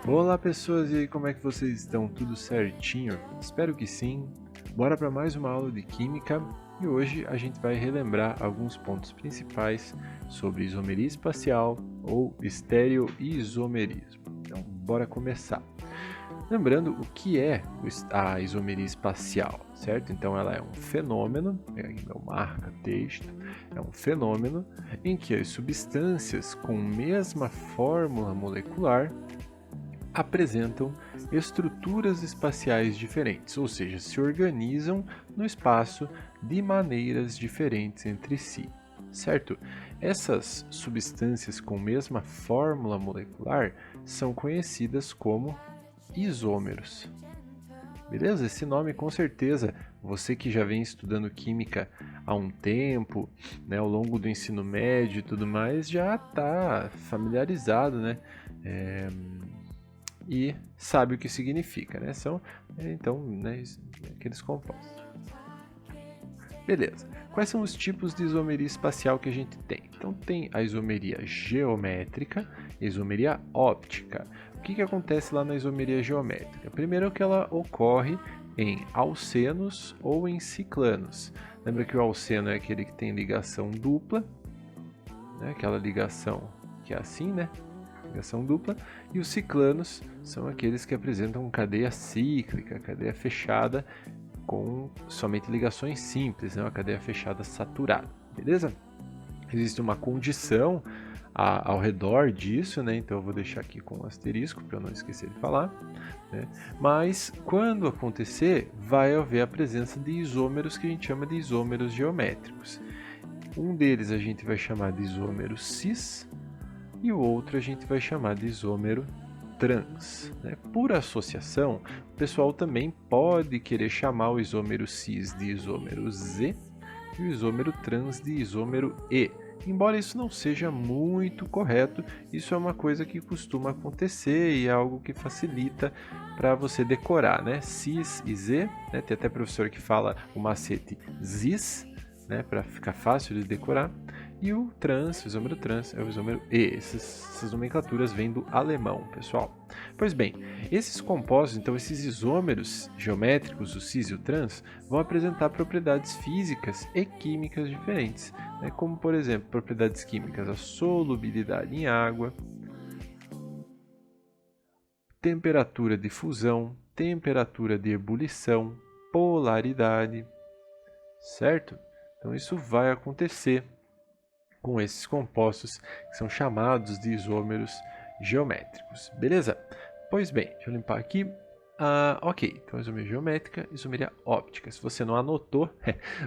Olá pessoas, e aí como é que vocês estão? Tudo certinho? Espero que sim. Bora para mais uma aula de Química e hoje a gente vai relembrar alguns pontos principais sobre isomeria espacial ou estereoisomerismo. Então, bora começar. Lembrando o que é a isomeria espacial, certo? Então ela é um fenômeno, aqui meu marca texto, é um fenômeno em que as substâncias com mesma fórmula molecular apresentam estruturas espaciais diferentes, ou seja, se organizam no espaço de maneiras diferentes entre si, certo? Essas substâncias com mesma fórmula molecular são conhecidas como isômeros. Beleza? Esse nome com certeza, você que já vem estudando química há um tempo, né, ao longo do ensino médio e tudo mais, já está familiarizado, né? E sabe o que significa, né? São, então, né, aqueles compostos. Beleza. Quais são os tipos de isomeria espacial que a gente tem? Então, tem a isomeria geométrica e a isomeria óptica. O que acontece lá na isomeria geométrica? Primeiro que ela ocorre em alcenos ou em ciclanos. Lembra que o alceno é aquele que tem ligação dupla, né? Aquela ligação que é assim, né? Ligação dupla, e os ciclanos são aqueles que apresentam cadeia cíclica, cadeia fechada com somente ligações simples, né? Uma cadeia fechada saturada, beleza? Existe uma condição ao redor disso, né? Então eu vou deixar aqui com um asterisco para eu não esquecer de falar, né? Mas quando acontecer, vai haver a presença de isômeros que a gente chama de isômeros geométricos. Um deles a gente vai chamar de isômero cis, e o outro a gente vai chamar de isômero trans, né? Por associação, o pessoal também pode querer chamar o isômero cis de isômero Z e o isômero trans de isômero E. Embora isso não seja muito correto, isso é uma coisa que costuma acontecer e é algo que facilita para você decorar, né? Cis e Z, né? Tem até professor que fala o macete ZIS, né? Para ficar fácil de decorar. E o trans, o isômero trans, é o isômero E. Essas nomenclaturas vêm do alemão, pessoal. Pois bem, esses compostos, então esses isômeros geométricos, o cis e o trans, vão apresentar propriedades físicas e químicas diferentes, né? Como, por exemplo, propriedades químicas, a solubilidade em água, temperatura de fusão, temperatura de ebulição, polaridade, certo? Então isso vai acontecer com esses compostos que são chamados de isômeros geométricos, beleza? Pois bem, deixa eu limpar aqui. Ok, então isomeria geométrica, isomeria óptica. Se você não anotou,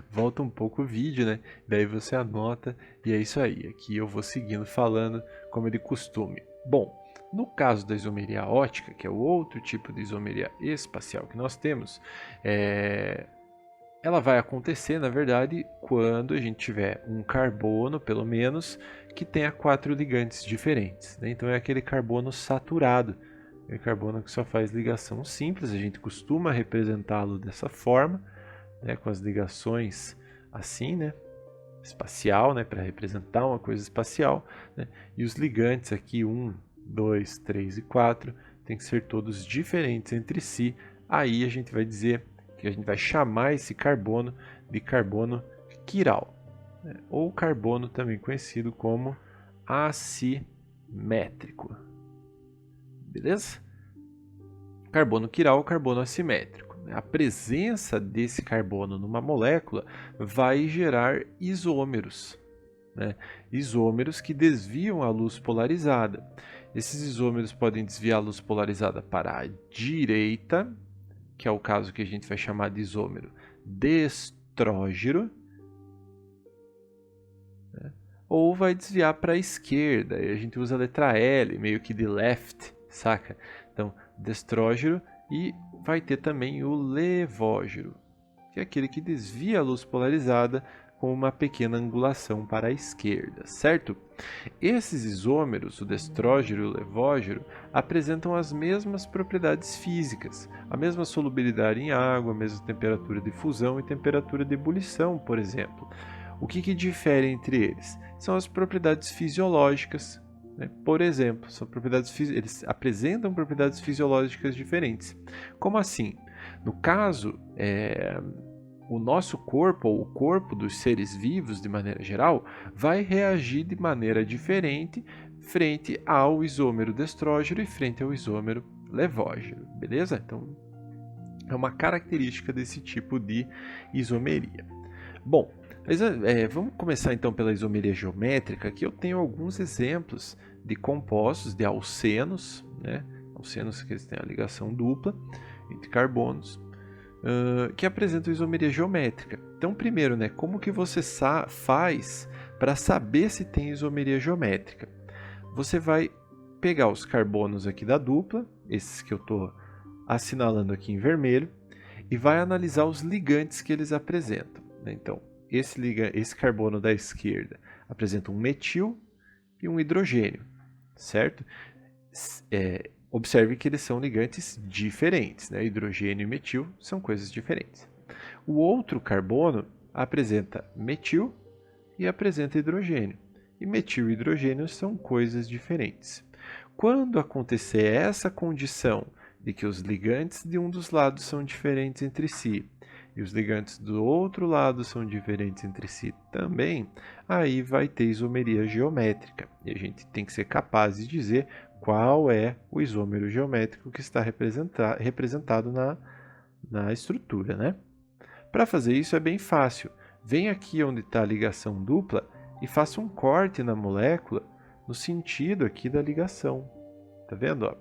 volta um pouco o vídeo, né? Daí você anota e é isso aí. Aqui eu vou seguindo falando como é de costume. Bom, no caso da isomeria óptica, que é o outro tipo de isomeria espacial que nós temos, ela vai acontecer, na verdade, quando a gente tiver um carbono, pelo menos, que tenha 4 ligantes diferentes, né? Então é aquele carbono saturado, é carbono que só faz ligação simples, a gente costuma representá-lo dessa forma, né? Com as ligações assim, né? Espacial, né? Para representar uma coisa espacial, né? E os ligantes aqui, 1, 2, 3 e 4, tem que ser todos diferentes entre si. Aí a gente vai dizer que a gente vai chamar esse carbono de carbono quiral, né? Ou carbono também conhecido como assimétrico. Beleza? Carbono quiral ou carbono assimétrico. A presença desse carbono numa molécula vai gerar isômeros, né? Isômeros que desviam a luz polarizada. Esses isômeros podem desviar a luz polarizada para a direita, que é o caso que a gente vai chamar de isômero destrógeno, né? Ou vai desviar para a esquerda, e a gente usa a letra L, meio que de left, saca? Então, destrógeno, e vai ter também o levógeno, que é aquele que desvia a luz polarizada com uma pequena angulação para a esquerda, certo? Esses isômeros, o destrógeno e o levógeno, apresentam as mesmas propriedades físicas, a mesma solubilidade em água, a mesma temperatura de fusão e temperatura de ebulição, por exemplo. O que difere entre eles? São as propriedades fisiológicas, né? Por exemplo, são eles apresentam propriedades fisiológicas diferentes. Como assim? No caso, o nosso corpo, ou o corpo dos seres vivos de maneira geral, vai reagir de maneira diferente frente ao isômero de estrógeno e frente ao isômero levógeno, beleza? Então, é uma característica desse tipo de isomeria. Bom, vamos começar então pela isomeria geométrica. Aqui eu tenho alguns exemplos de compostos, de alcenos, né? Alcenos que eles têm a ligação dupla entre carbonos, que apresentam isomeria geométrica. Então, primeiro, né, como que você faz para saber se tem isomeria geométrica? Você vai pegar os carbonos aqui da dupla, esses que eu estou assinalando aqui em vermelho, e vai analisar os ligantes que eles apresentam, né? Então, esse carbono da esquerda apresenta um metil e um hidrogênio, certo? Observe que eles são ligantes diferentes, né? Hidrogênio e metil são coisas diferentes. O outro carbono apresenta metil e apresenta hidrogênio. E metil e hidrogênio são coisas diferentes. Quando acontecer essa condição de que os ligantes de um dos lados são diferentes entre si e os ligantes do outro lado são diferentes entre si também, aí vai ter isomeria geométrica. E a gente tem que ser capaz de dizer qual é o isômero geométrico que está representado na estrutura, né? Para fazer isso é bem fácil. Vem aqui onde está a ligação dupla e faça um corte na molécula no sentido aqui da ligação. Tá vendo? Ó?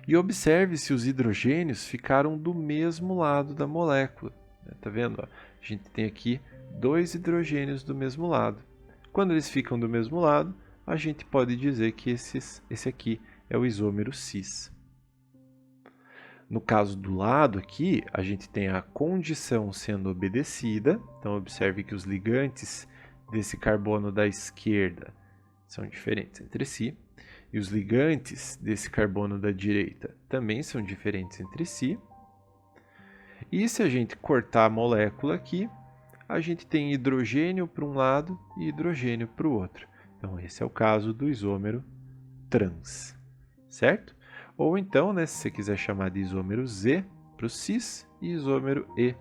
E observe se os hidrogênios ficaram do mesmo lado da molécula. Tá vendo? Ó? A gente tem aqui 2 hidrogênios do mesmo lado. Quando eles ficam do mesmo lado, a gente pode dizer que esse aqui é o isômero cis. No caso do lado aqui, a gente tem a condição sendo obedecida. Então, observe que os ligantes desse carbono da esquerda são diferentes entre si. E os ligantes desse carbono da direita também são diferentes entre si. E se a gente cortar a molécula aqui, a gente tem hidrogênio para um lado e hidrogênio para o outro. Então, esse é o caso do isômero trans, certo? Ou então, né, se você quiser chamar de isômero Z para o cis e isômero E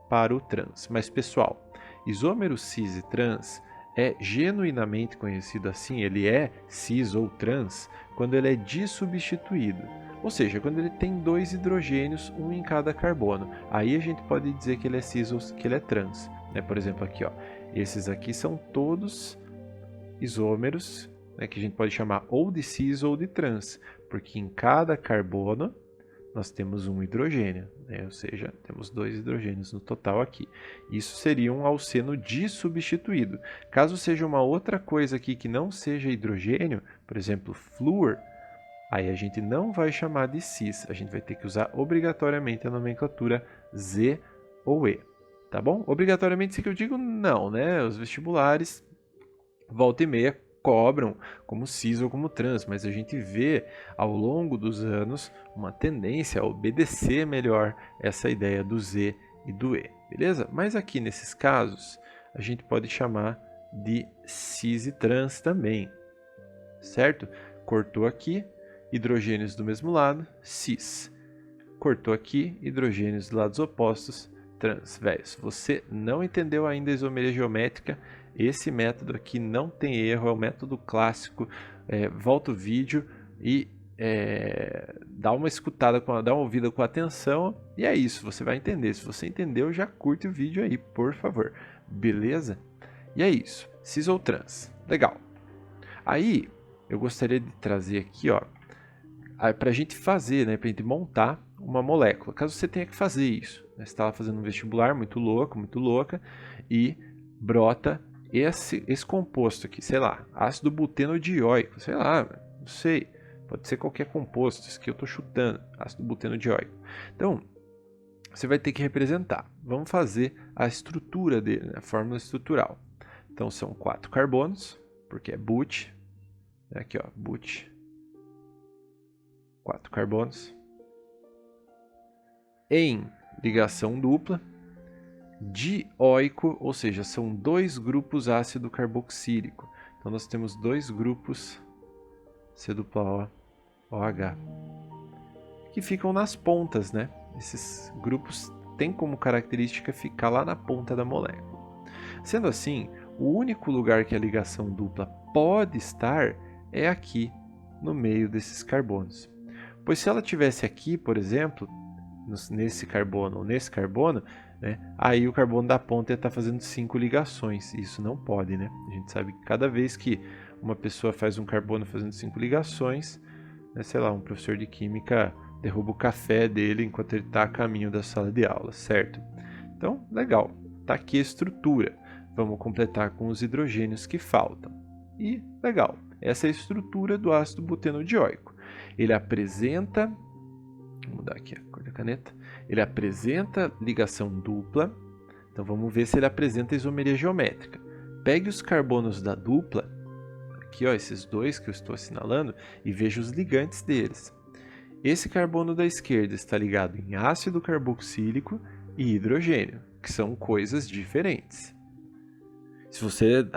para o trans. Mas, pessoal, isômero cis e trans é genuinamente conhecido assim, ele é cis ou trans, quando ele é dissubstituído. Ou seja, quando ele tem 2 hidrogênios, um em cada carbono. Aí a gente pode dizer que ele é cis ou que ele é trans. Né? Por exemplo, aqui, ó, esses aqui são todos isômeros, né, que a gente pode chamar ou de cis ou de trans, porque em cada carbono nós temos um hidrogênio, né? Ou seja, temos 2 hidrogênios no total aqui. Isso seria um alceno dissubstituído. Caso seja uma outra coisa aqui que não seja hidrogênio, por exemplo, flúor, aí a gente não vai chamar de cis, a gente vai ter que usar obrigatoriamente a nomenclatura Z ou E, tá bom? Obrigatoriamente, isso que eu digo, não, né? Os vestibulares, volta e meia, cobram como cis ou como trans, mas a gente vê ao longo dos anos uma tendência a obedecer melhor essa ideia do Z e do E, beleza? Mas aqui nesses casos, a gente pode chamar de cis e trans também, certo? Cortou aqui, hidrogênios do mesmo lado, cis. Cortou aqui, hidrogênios dos lados opostos, trans. Velho, se você não entendeu ainda a isomeria geométrica, esse método aqui não tem erro, é o método clássico. Volta o vídeo e dá uma escutada, dá uma ouvida com atenção, e é isso, você vai entender. Se você entendeu, já curte o vídeo aí, por favor. Beleza? E é isso, cis ou trans. Legal. Aí, eu gostaria de trazer aqui, ó, para a gente fazer, né, para a gente montar uma molécula. Caso você tenha que fazer isso, né, você está lá fazendo um vestibular muito louco, muito louca, e brota esse composto aqui, sei lá, ácido butenodioico, sei lá, não sei, pode ser qualquer composto, isso que eu estou chutando, ácido butenodioico. Então, você vai ter que representar. Vamos fazer a estrutura dele, a fórmula estrutural. Então, são 4 carbonos, porque é but, aqui ó, but, 4 carbonos, em ligação dupla, dioico, ou seja, são 2 grupos ácido carboxílico. Então nós temos dois grupos C+OH que ficam nas pontas, né? Esses grupos têm como característica ficar lá na ponta da molécula. Sendo assim, o único lugar que a ligação dupla pode estar é aqui, no meio desses carbonos. Pois se ela tivesse aqui, por exemplo, nesse carbono ou nesse carbono, né, aí o carbono da ponta ia estar fazendo 5 ligações. Isso não pode, né? A gente sabe que cada vez que uma pessoa faz um carbono fazendo 5 ligações, né, sei lá, um professor de química derruba o café dele enquanto ele está a caminho da sala de aula, certo? Então, legal. Está aqui a estrutura. Vamos completar com os hidrogênios que faltam. E, legal, essa é a estrutura do ácido butenodioico. Ele apresenta, vou mudar aqui a cor da caneta, ele apresenta ligação dupla. Então vamos ver se ele apresenta isomeria geométrica. Pegue os carbonos da dupla, aqui ó, esses dois que eu estou assinalando, e veja os ligantes deles. Esse carbono da esquerda está ligado em ácido carboxílico e hidrogênio, que são coisas diferentes. Se você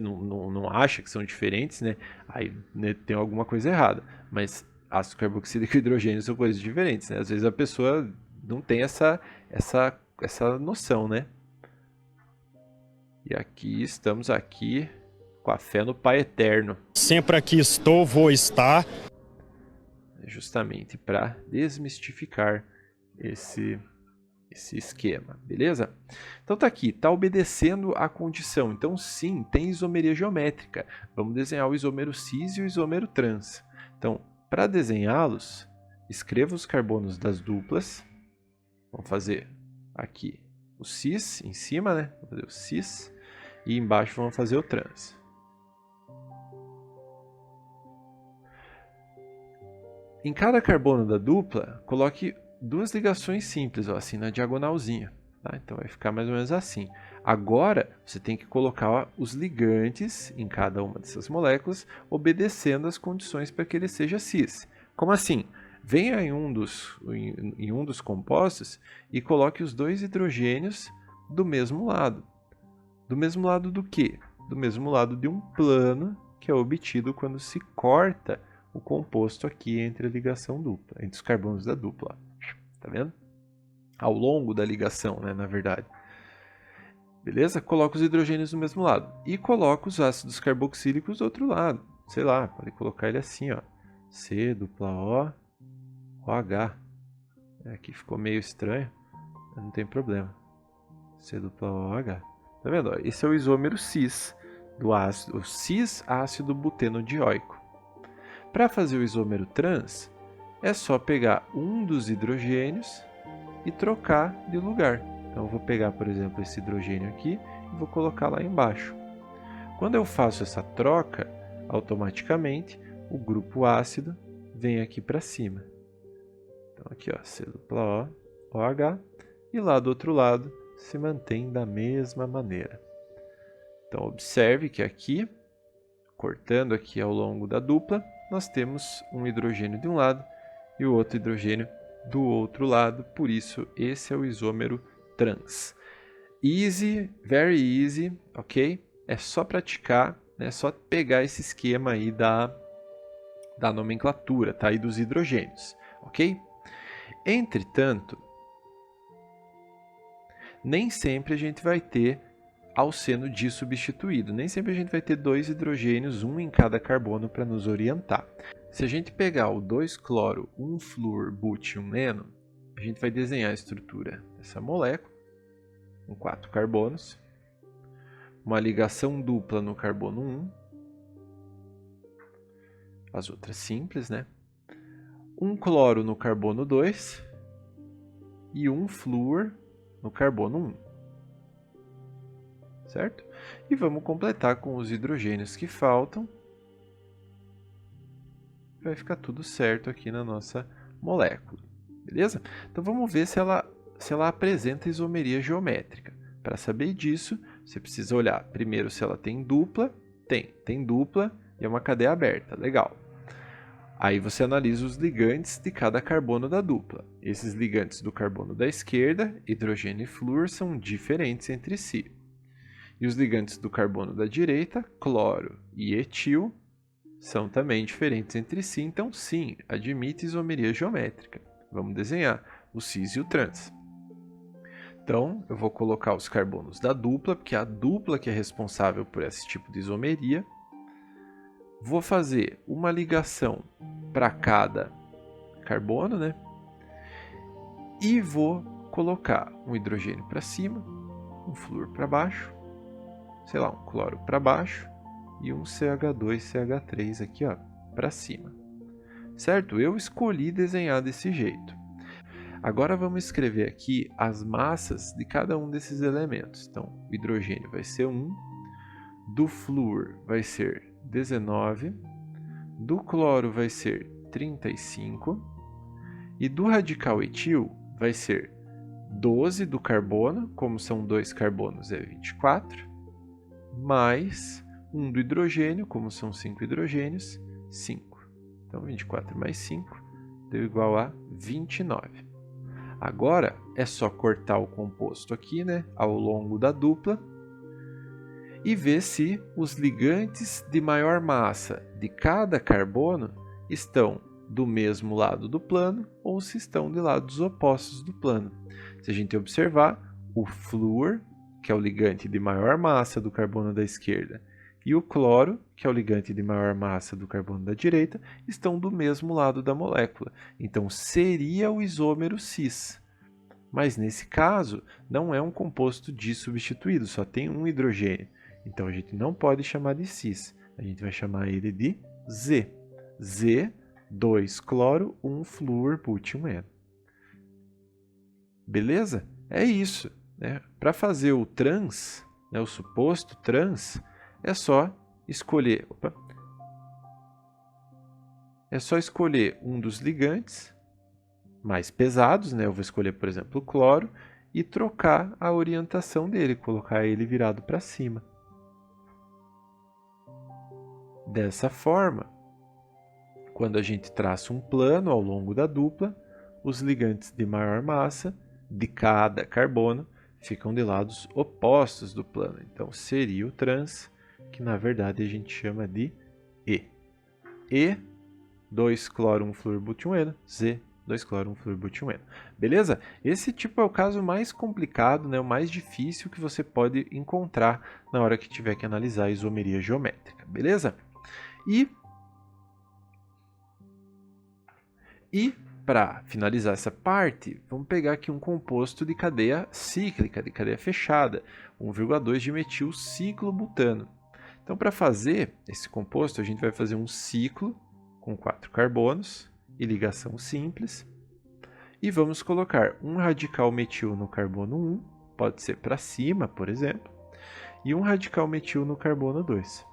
não acha que são diferentes, né, aí né, tem alguma coisa errada. Mas ácido carboxílico e hidrogênio são coisas diferentes, né? Às vezes a pessoa não tem essa noção, né? E aqui estamos aqui com a fé no Pai Eterno. Sempre aqui estou, vou estar. Justamente para desmistificar esse esquema, beleza? Então tá aqui, tá obedecendo a condição. Então sim, tem isomeria geométrica. Vamos desenhar o isômero cis e o isômero trans. Então, para desenhá-los, escreva os carbonos das duplas. Vamos fazer aqui o cis em cima, né? Vamos fazer o cis e embaixo vamos fazer o trans. Em cada carbono da dupla, coloque duas ligações simples, ó, assim na diagonalzinha. Tá? Então vai ficar mais ou menos assim. Agora, você tem que colocar os ligantes em cada uma dessas moléculas, obedecendo as condições para que ele seja cis. Como assim? Venha em um dos compostos e coloque os dois hidrogênios do mesmo lado. Do mesmo lado do quê? Do mesmo lado de um plano que é obtido quando se corta o composto aqui entre a ligação dupla, entre os carbonos da dupla. Tá vendo? Ao longo da ligação, né, na verdade. Beleza? Coloca os hidrogênios do mesmo lado. E coloca os ácidos carboxílicos do outro lado. Sei lá, pode colocar ele assim, ó. C+O, OH. Aqui ficou meio estranho, mas não tem problema. C+OH. Tá vendo? Esse é o isômero cis do ácido, o cis-ácido butenodioico. Para fazer o isômero trans, é só pegar um dos hidrogênios e trocar de lugar. Então eu vou pegar, por exemplo, esse hidrogênio aqui e vou colocar lá embaixo. Quando eu faço essa troca, automaticamente o grupo ácido vem aqui para cima. Então aqui, ó, C+O, OH, e lá do outro lado se mantém da mesma maneira. Então observe que aqui, cortando aqui ao longo da dupla, nós temos um hidrogênio de um lado e o outro hidrogênio do outro lado, por isso esse é o isômero trans. Easy, very easy, ok? É só praticar, né? É só pegar esse esquema aí da nomenclatura, tá? E dos hidrogênios, ok? Entretanto, nem sempre a gente vai ter alceno disubstituído. Nem sempre a gente vai ter dois hidrogênios, um em cada carbono para nos orientar. Se a gente pegar o 2-cloro, 1-flúor, but e 1-eno, a gente vai desenhar a estrutura dessa molécula, com 4 carbonos, uma ligação dupla no carbono 1, as outras simples, né? 1 cloro no carbono 2 e 1 flúor no carbono 1. Certo? E vamos completar com os hidrogênios que faltam. Vai ficar tudo certo aqui na nossa molécula. Beleza? Então vamos ver se ela apresenta isomeria geométrica. Para saber disso, você precisa olhar primeiro se ela tem dupla. Tem dupla e é uma cadeia aberta. Legal. Aí você analisa os ligantes de cada carbono da dupla. Esses ligantes do carbono da esquerda, hidrogênio e flúor, são diferentes entre si. E os ligantes do carbono da direita, cloro e etil, são também diferentes entre si, então sim, admite isomeria geométrica. Vamos desenhar o cis e o trans. Então, eu vou colocar os carbonos da dupla, porque é a dupla que é responsável por esse tipo de isomeria. Vou fazer uma ligação para cada carbono, né? E vou colocar um hidrogênio para cima, um flúor para baixo, sei lá, um cloro para baixo e um CH2CH3 aqui, ó, para cima. Certo? Eu escolhi desenhar desse jeito. Agora vamos escrever aqui as massas de cada um desses elementos. Então, o hidrogênio vai ser 1, do flúor vai ser 19, do cloro vai ser 35 e do radical etil vai ser 12 do carbono, como são 2 carbonos é 24, mais 1 do hidrogênio, como são 5 hidrogênios, 5. Então 24 mais 5 deu igual a 29. Agora é só cortar o composto aqui, né, ao longo da dupla e ver se os ligantes de maior massa de cada carbono estão do mesmo lado do plano ou se estão de lados opostos do plano. Se a gente observar, o flúor, que é o ligante de maior massa do carbono da esquerda, e o cloro, que é o ligante de maior massa do carbono da direita, estão do mesmo lado da molécula. Então, seria o isômero cis. Mas, nesse caso, não é um composto dissubstituído, só tem um hidrogênio. Então, a gente não pode chamar de cis, a gente vai chamar ele de Z. Z, 2 cloro, 1 flúor, bútio N. Beleza? É isso, né? Para fazer o trans, né, o suposto trans, é só escolher um dos ligantes mais pesados, né? Eu vou escolher, por exemplo, o cloro e trocar a orientação dele, colocar ele virado para cima. Dessa forma, quando a gente traça um plano ao longo da dupla, os ligantes de maior massa de cada carbono ficam de lados opostos do plano. Então, seria o trans, que na verdade a gente chama de E. E, 2 cloro, 1 flúor, bútio N, Z, 2 cloro, 1 flúor, bútio N. Beleza? Esse tipo é o caso mais complicado, né, o mais difícil que você pode encontrar na hora que tiver que analisar a isomeria geométrica. Beleza? E para finalizar essa parte, vamos pegar aqui um composto de cadeia cíclica, de cadeia fechada, 1,2 dimetil ciclobutano. Então, para fazer esse composto, a gente vai fazer um ciclo com 4 carbonos e ligação simples. E vamos colocar um radical metil no carbono 1, pode ser para cima, por exemplo, e um radical metil no carbono 2.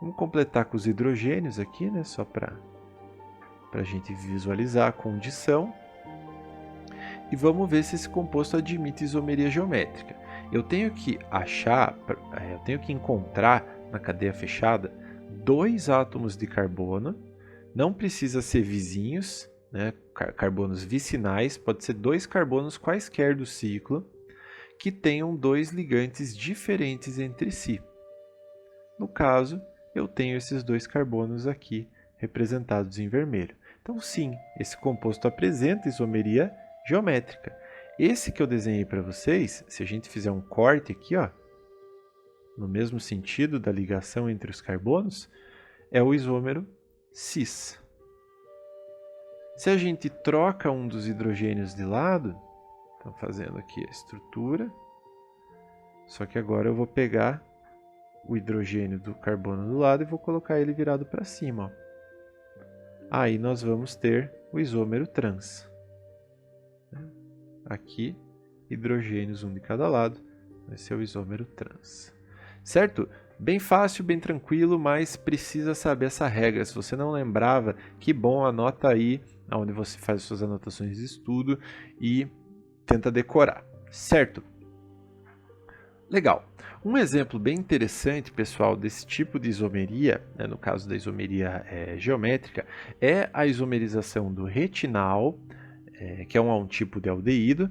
Vamos completar com os hidrogênios aqui, né, só para a gente visualizar a condição. E vamos ver se esse composto admite isomeria geométrica. Eu tenho que encontrar na cadeia fechada 2 átomos de carbono, não precisa ser vizinhos, né, carbonos vicinais, pode ser 2 carbonos quaisquer do ciclo, que tenham 2 ligantes diferentes entre si. No caso, eu tenho esses 2 carbonos aqui representados em vermelho. Então, sim, esse composto apresenta isomeria geométrica. Esse que eu desenhei para vocês, se a gente fizer um corte aqui, ó, no mesmo sentido da ligação entre os carbonos, é o isômero cis. Se a gente troca um dos hidrogênios de lado, então fazendo aqui a estrutura, só que agora eu vou pegar o hidrogênio do carbono do lado e vou colocar ele virado para cima, ó. Aí nós vamos ter o isômero trans. Aqui, hidrogênios um de cada lado, vai ser o isômero trans. Certo? Bem fácil, bem tranquilo, mas precisa saber essa regra. Se você não lembrava, que bom, anota aí onde você faz suas anotações de estudo e tenta decorar. Certo? Legal. Um exemplo bem interessante, pessoal, desse tipo de isomeria, né, no caso da isomeria geométrica, é a isomerização do retinal que é um tipo de aldeído,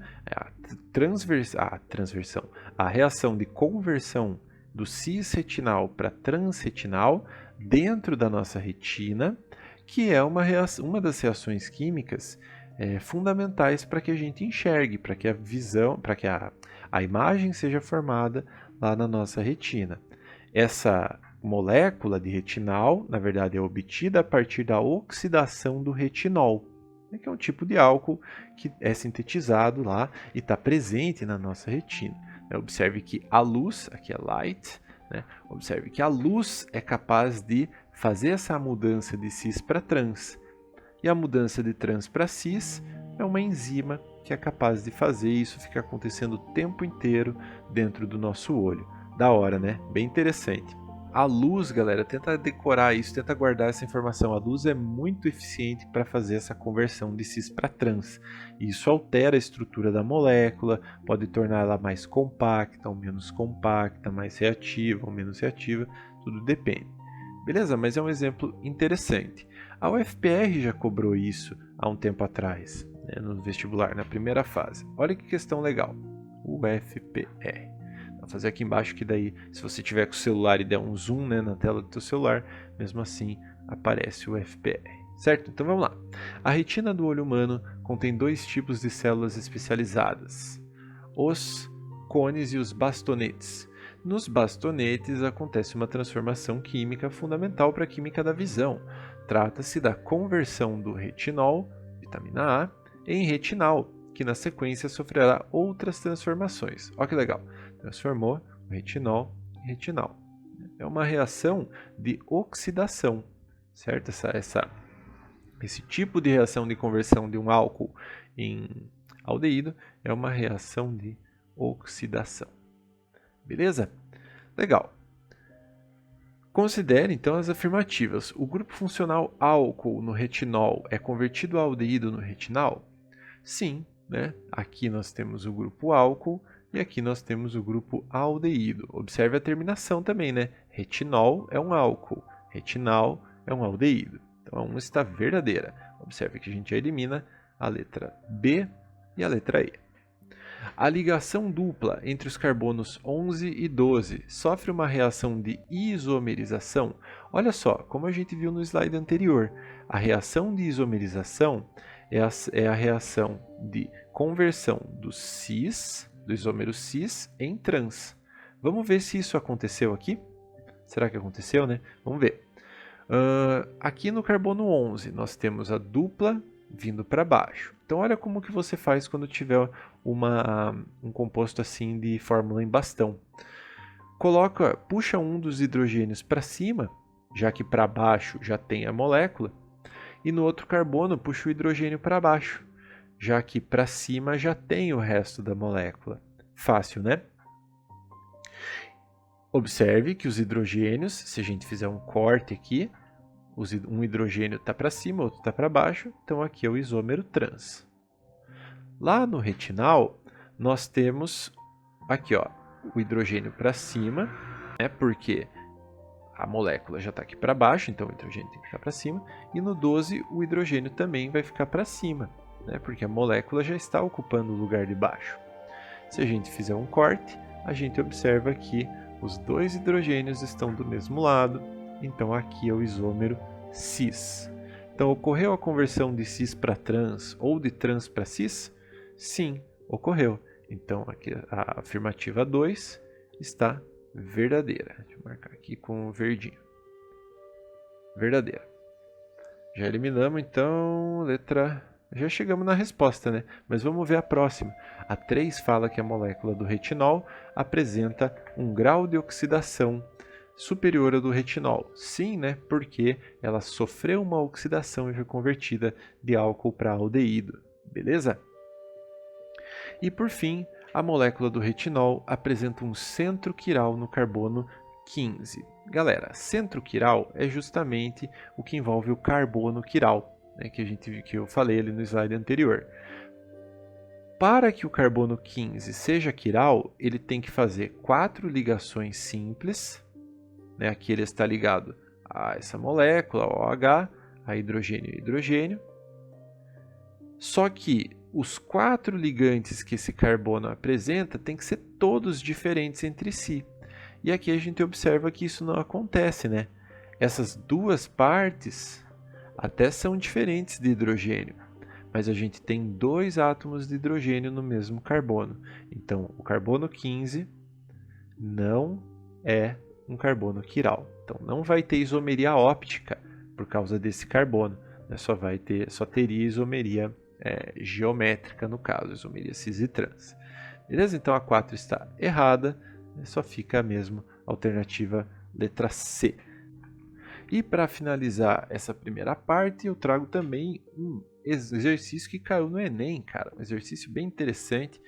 a reação de conversão do cis-retinal para transretinal dentro da nossa retina, que é uma das reações químicas fundamentais para que a gente enxergue, para que a visão, para que a imagem seja formada lá na nossa retina. Essa molécula de retinal, na verdade, é obtida a partir da oxidação do retinol, que é um tipo de álcool que é sintetizado lá e está presente na nossa retina. Observe que a luz, aqui é light, observe que a luz é capaz de fazer essa mudança de cis para trans. E a mudança de trans para cis é uma enzima que é capaz de fazer isso ficar acontecendo o tempo inteiro dentro do nosso olho. Da hora, né? Bem interessante. A luz, galera, tenta decorar isso, tenta guardar essa informação. A luz é muito eficiente para fazer essa conversão de cis para trans. Isso altera a estrutura da molécula, pode torná-la mais compacta ou menos compacta, mais reativa ou menos reativa, tudo depende. Beleza? Mas é um exemplo interessante. A UFPR já cobrou isso há um tempo atrás, no vestibular, na primeira fase. Olha que questão legal. UFPR. Vou fazer aqui embaixo que daí, se você tiver com o celular e der um zoom na tela do teu celular, mesmo assim aparece o UFPR. Certo? Então vamos lá. A retina do olho humano contém dois tipos de células especializadas: os cones e os bastonetes. Nos bastonetes acontece uma transformação química fundamental para a química da visão. Trata-se da conversão do retinol, vitamina A, em retinal, que na sequência sofrerá outras transformações. Olha que legal! Transformou o retinol em retinal. É uma reação de oxidação, certo? Esse tipo de reação de conversão de um álcool em aldeído é uma reação de oxidação. Beleza? Legal. Considere então as afirmativas. O grupo funcional álcool no retinol é convertido a aldeído no retinal? Sim, né? Aqui nós temos o grupo álcool e aqui nós temos o grupo aldeído. Observe a terminação também, né? Retinol é um álcool, retinal é um aldeído. Então a 1 está verdadeira. Observe que a gente já elimina a letra B e a letra E. A ligação dupla entre os carbonos 11 e 12 sofre uma reação de isomerização. Olha só, como a gente viu no slide anterior, a reação de isomerização é a reação de conversão do isômero cis em trans. Vamos ver se isso aconteceu aqui? Será que aconteceu, né? Vamos ver. Aqui no carbono 11 nós temos a dupla vindo para baixo. Então olha como que você faz quando tiver um composto assim de fórmula em bastão. Puxa um dos hidrogênios para cima, já que para baixo já tem a molécula, e no outro carbono puxa o hidrogênio para baixo, já que para cima já tem o resto da molécula. Fácil, né? Observe que os hidrogênios, se a gente fizer um corte aqui, um hidrogênio está para cima, outro está para baixo, então aqui é o isômero trans. Lá no retinal, nós temos aqui o hidrogênio para cima, porque a molécula já está aqui para baixo, então o hidrogênio tem que ficar para cima, e no 12 o hidrogênio também vai ficar para cima, porque a molécula já está ocupando o lugar de baixo. Se a gente fizer um corte, a gente observa que os dois hidrogênios estão do mesmo lado, então aqui é o isômero cis. Então, ocorreu a conversão de cis para trans ou de trans para cis? Sim, ocorreu. Então, aqui a afirmativa 2 está verdadeira. Deixa eu marcar aqui com o verdinho. Verdadeira. Já eliminamos, então, letra... Já chegamos na resposta, né? Mas vamos ver a próxima. A 3 fala que a molécula do retinol apresenta um grau de oxidação superior ao do retinol. Sim, né? Porque ela sofreu uma oxidação e foi convertida de álcool para aldeído. Beleza? E por fim, a molécula do retinol apresenta um centro quiral no carbono 15. Galera, centro quiral é justamente o que envolve o carbono quiral, que eu falei ali no slide anterior. Para que o carbono 15 seja quiral, ele tem que fazer 4 ligações simples. Aqui ele está ligado a essa molécula, OH, a hidrogênio e hidrogênio. Só que os 4 ligantes que esse carbono apresenta tem que ser todos diferentes entre si. E aqui a gente observa que isso não acontece, né? Essas duas partes até são diferentes de hidrogênio, mas a gente tem 2 átomos de hidrogênio no mesmo carbono. Então, o carbono 15 não é um carbono quiral. Então, não vai ter isomeria óptica por causa desse carbono. Né? Só teria isomeria geométrica, no caso, isomeria cis e trans. Beleza? Então, a 4 está errada. Só fica mesmo a alternativa letra C. E para finalizar essa primeira parte, eu trago também um exercício que caiu no Enem, cara. Um exercício bem interessante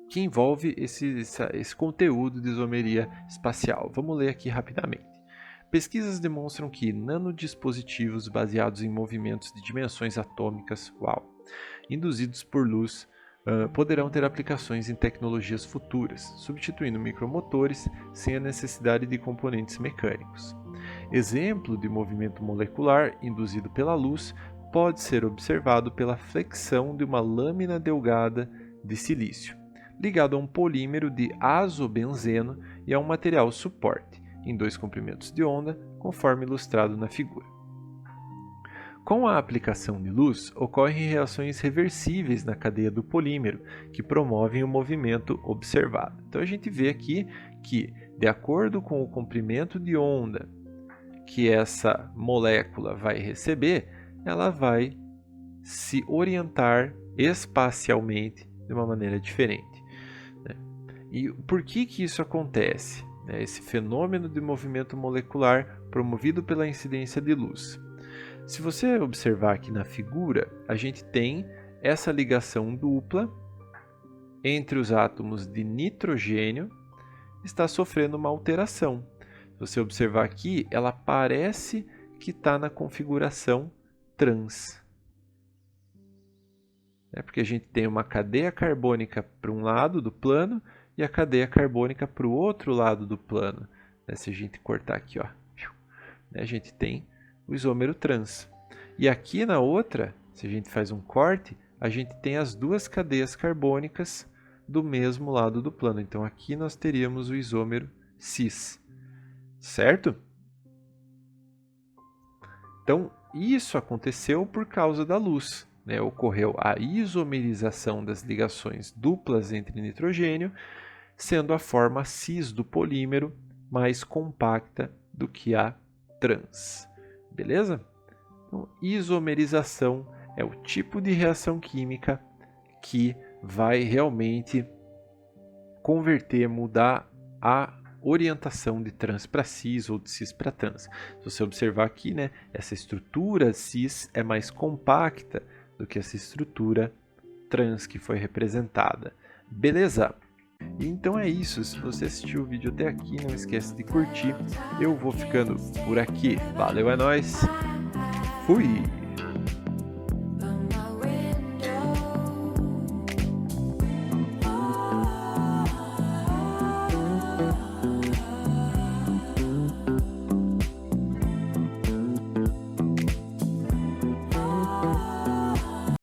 que envolve esse conteúdo de isomeria espacial. Vamos ler aqui rapidamente. Pesquisas demonstram que nanodispositivos baseados em movimentos de dimensões atômicas, induzidos por luz, poderão ter aplicações em tecnologias futuras, substituindo micromotores sem a necessidade de componentes mecânicos. Exemplo de movimento molecular induzido pela luz pode ser observado pela flexão de uma lâmina delgada de silício, ligado a um polímero de azobenzeno e a um material suporte, em 2 comprimentos de onda, conforme ilustrado na figura. Com a aplicação de luz, ocorrem reações reversíveis na cadeia do polímero, que promovem o movimento observado. Então a gente vê aqui que, de acordo com o comprimento de onda que essa molécula vai receber, ela vai se orientar espacialmente de uma maneira diferente. Né? E por que isso acontece? Esse fenômeno de movimento molecular promovido pela incidência de luz. Se você observar aqui na figura, a gente tem essa ligação dupla entre os átomos de nitrogênio, está sofrendo uma alteração. Se você observar aqui, ela parece que está na configuração trans. Porque a gente tem uma cadeia carbônica para um lado do plano e a cadeia carbônica para o outro lado do plano. Se a gente cortar aqui, a gente tem o isômero trans. E aqui na outra, se a gente faz um corte, a gente tem as 2 cadeias carbônicas do mesmo lado do plano. Então aqui nós teríamos o isômero cis, certo? Então isso aconteceu por causa da luz. Ocorreu a isomerização das ligações duplas entre nitrogênio, sendo a forma cis do polímero mais compacta do que a trans. Beleza? Então, isomerização é o tipo de reação química que vai realmente mudar a orientação de trans para cis ou de cis para trans. Se você observar aqui, essa estrutura cis é mais compacta do que essa estrutura trans que foi representada. Beleza? Então é isso, se você assistiu o vídeo até aqui, não esquece de curtir. Eu vou ficando por aqui. Valeu, é nóis! Fui!